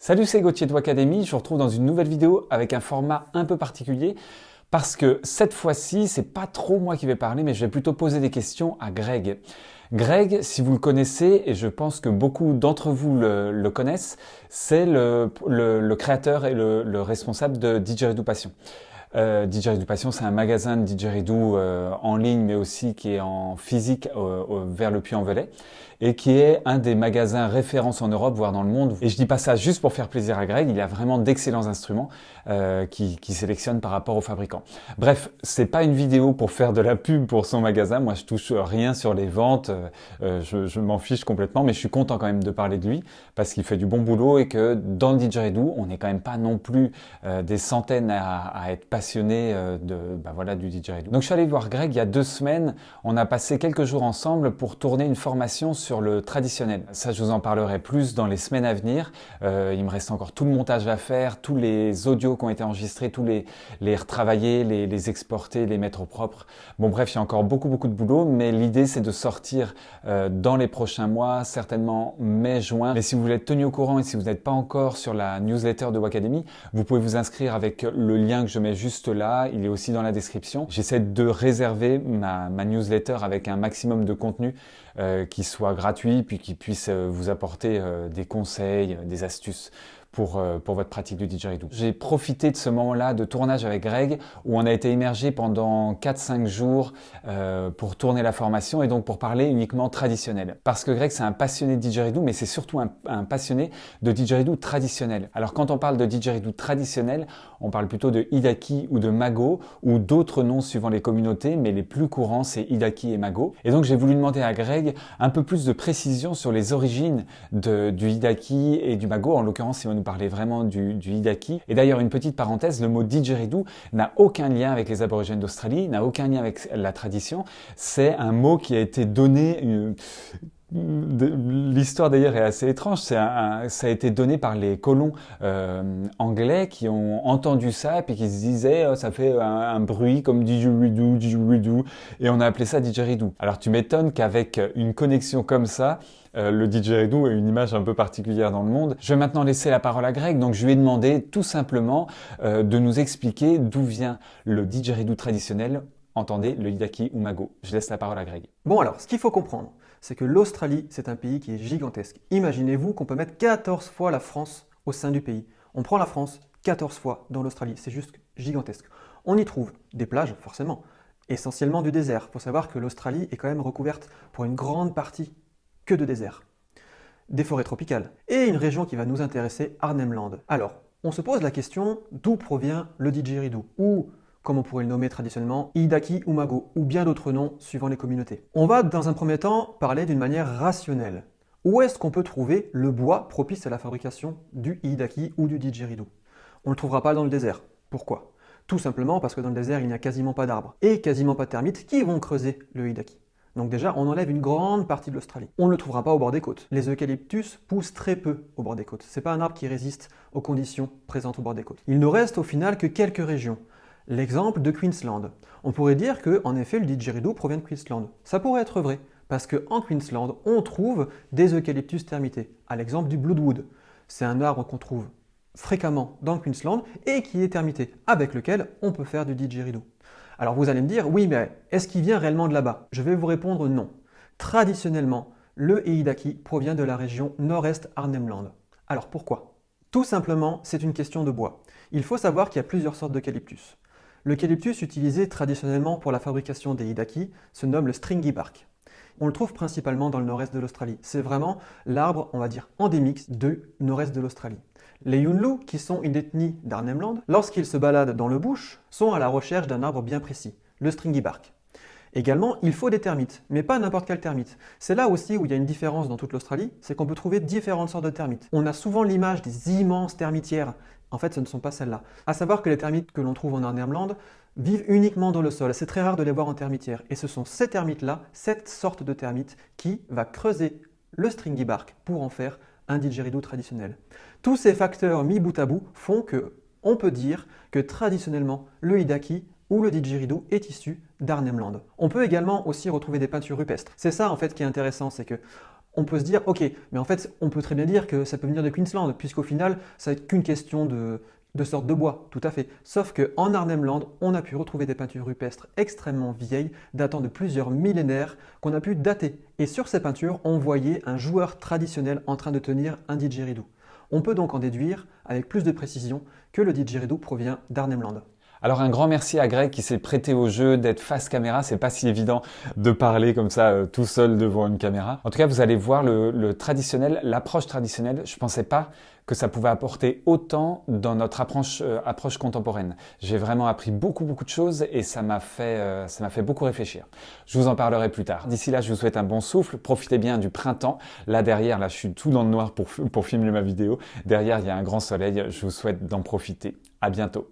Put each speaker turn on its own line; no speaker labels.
Salut, c'est Gauthier de Wacademy. Je vous retrouve dans une nouvelle vidéo avec un format un peu particulier parce que cette fois-ci, c'est pas trop moi qui vais parler, mais je vais plutôt poser des questions à Greg. Greg, si vous le connaissez, et je pense que beaucoup d'entre vous le connaissent, c'est le créateur et le responsable de Didgeridoo Passion. Didgeridoo Passion, c'est un magasin de didgeridoo en ligne, mais aussi qui est en physique vers le Puy-en-Velay et qui est un des magasins références en Europe, voire dans le monde. Et je dis pas ça juste pour faire plaisir à Greg, il a vraiment d'excellents instruments qui sélectionne par rapport aux fabricants. Bref, c'est pas une vidéo pour faire de la pub pour son magasin, moi je touche rien sur les ventes, je m'en fiche complètement, mais je suis content quand même de parler de lui parce qu'il fait du bon boulot et que dans le didgeridoo, on n'est quand même pas non plus des centaines à être passionnés du didgeridoo. Donc je suis allé voir Greg il y a 2 semaines, on a passé quelques jours ensemble pour tourner une formation sur le traditionnel. Ça, je vous en parlerai plus dans les semaines à venir. Il me reste encore tout le montage à faire, tous les audios qui ont été enregistrés, tous les retravailler, les exporter, les mettre au propre. Bon bref, il y a encore beaucoup de boulot, mais l'idée c'est de sortir dans les prochains mois, certainement mai-juin. Mais si vous voulez être tenu au courant et si vous n'êtes pas encore sur la newsletter de Wacademy, vous pouvez vous inscrire avec le lien que je mets juste là, il est aussi dans la description. J'essaie de réserver ma newsletter avec un maximum de contenu qui soit gratuit, puis qui puisse vous apporter des conseils, des astuces pour votre pratique du didgeridoo. J'ai profité de ce moment-là de tournage avec Greg où on a été immergé pendant 4-5 jours pour tourner la formation et donc pour parler uniquement traditionnel. Parce que Greg c'est un passionné de didgeridoo mais c'est surtout un passionné de didgeridoo traditionnel. Alors quand on parle de didgeridoo traditionnel, on parle plutôt de Hidaki ou de Mago ou d'autres noms suivant les communautés, mais les plus courants c'est Hidaki et Mago. Et donc j'ai voulu demander à Greg un peu plus de précision sur les origines du Hidaki et du Mago. En l'occurrence, il va nous parler vraiment du Hidaki. Et d'ailleurs, une petite parenthèse, le mot didgeridoo n'a aucun lien avec les aborigènes d'Australie, n'a aucun lien avec la tradition. C'est un mot qui a été donné... L'histoire d'ailleurs est assez étrange, ça a été donné par les colons anglais qui ont entendu ça et puis qui se disaient ça fait un bruit comme didgeridoo, didgeridoo, et on a appelé ça didgeridoo. Alors tu m'étonnes qu'avec une connexion comme ça, le didgeridoo ait une image un peu particulière dans le monde. Je vais maintenant laisser la parole à Greg, donc je lui ai demandé tout simplement de nous expliquer d'où vient le didgeridoo traditionnel, entendez le Hidaki ou Mago. Je laisse la parole à Greg.
Bon alors, ce qu'il faut comprendre, c'est que l'Australie, c'est un pays qui est gigantesque. Imaginez-vous qu'on peut mettre 14 fois la France au sein du pays. On prend la France 14 fois dans l'Australie, c'est juste gigantesque. On y trouve des plages, forcément, essentiellement du désert. Il faut savoir que l'Australie est quand même recouverte pour une grande partie que de désert. Des forêts tropicales. Et une région qui va nous intéresser, Arnhem Land. Alors, on se pose la question d'où provient le didgeridoo, ou comme on pourrait le nommer traditionnellement, Hidaki ou Mago, ou bien d'autres noms suivant les communautés. On va dans un premier temps parler d'une manière rationnelle. Où est-ce qu'on peut trouver le bois propice à la fabrication du Hidaki ou du didgeridoo? On ne le trouvera pas dans le désert. Pourquoi? Tout simplement parce que dans le désert, il n'y a quasiment pas d'arbres et quasiment pas de termites qui vont creuser le Hidaki. Donc déjà, on enlève une grande partie de l'Australie. On ne le trouvera pas au bord des côtes. Les eucalyptus poussent très peu au bord des côtes. Ce n'est pas un arbre qui résiste aux conditions présentes au bord des côtes. Il ne reste au final que quelques régions. L'exemple de Queensland. On pourrait dire que, en effet, le didgeridoo provient de Queensland. Ça pourrait être vrai, parce qu'en Queensland, on trouve des eucalyptus termités, à l'exemple du bloodwood. C'est un arbre qu'on trouve fréquemment dans le Queensland et qui est termité, avec lequel on peut faire du didgeridoo. Alors vous allez me dire, oui, mais est-ce qu'il vient réellement de là-bas? Je vais vous répondre non. Traditionnellement, le Hidaki provient de la région nord-est Arnhem Land. Alors pourquoi? Tout simplement, c'est une question de bois. Il faut savoir qu'il y a plusieurs sortes d'eucalyptus. L'eucalyptus utilisé traditionnellement pour la fabrication des Hidaki se nomme le stringy bark. On le trouve principalement dans le nord-est de l'Australie. C'est vraiment l'arbre, on va dire, endémique du nord-est de l'Australie. Les Yunlu, qui sont une ethnie d'Arnhem Land, lorsqu'ils se baladent dans le bush, sont à la recherche d'un arbre bien précis, le stringy bark. Également, il faut des termites, mais pas n'importe quelle termite. C'est là aussi où il y a une différence dans toute l'Australie, c'est qu'on peut trouver différentes sortes de termites. On a souvent l'image des immenses termitières. En fait, ce ne sont pas celles-là. À savoir que les termites que l'on trouve en Arnhem Land vivent uniquement dans le sol. C'est très rare de les voir en termitière. Et ce sont ces termites-là, cette sorte de termite, qui va creuser le stringy bark pour en faire un didgeridoo traditionnel. Tous ces facteurs mis bout à bout font que on peut dire que traditionnellement, le Hidaki ou le didgeridoo est issu d'Arnhem Land. On peut également aussi retrouver des peintures rupestres. C'est ça en fait qui est intéressant, c'est que On peut se dire, ok, mais en fait, on peut très bien dire que ça peut venir de Queensland, puisqu'au final, ça n'est qu'une question de sorte de bois, tout à fait. Sauf qu'en Arnhem-Land, on a pu retrouver des peintures rupestres extrêmement vieilles, datant de plusieurs millénaires, qu'on a pu dater. Et sur ces peintures, on voyait un joueur traditionnel en train de tenir un didgeridoo. On peut donc en déduire, avec plus de précision, que le didgeridoo provient d'Arnhem-Land.
Alors un grand merci à Greg qui s'est prêté au jeu d'être face caméra. C'est pas si évident de parler comme ça tout seul devant une caméra. En tout cas, vous allez voir le traditionnel, l'approche traditionnelle. Je pensais pas que ça pouvait apporter autant dans notre approche contemporaine. J'ai vraiment appris beaucoup de choses et ça m'a fait beaucoup réfléchir. Je vous en parlerai plus tard. D'ici là, je vous souhaite un bon souffle. Profitez bien du printemps. Là derrière, là je suis tout dans le noir pour filmer ma vidéo. Derrière, il y a un grand soleil. Je vous souhaite d'en profiter. À bientôt.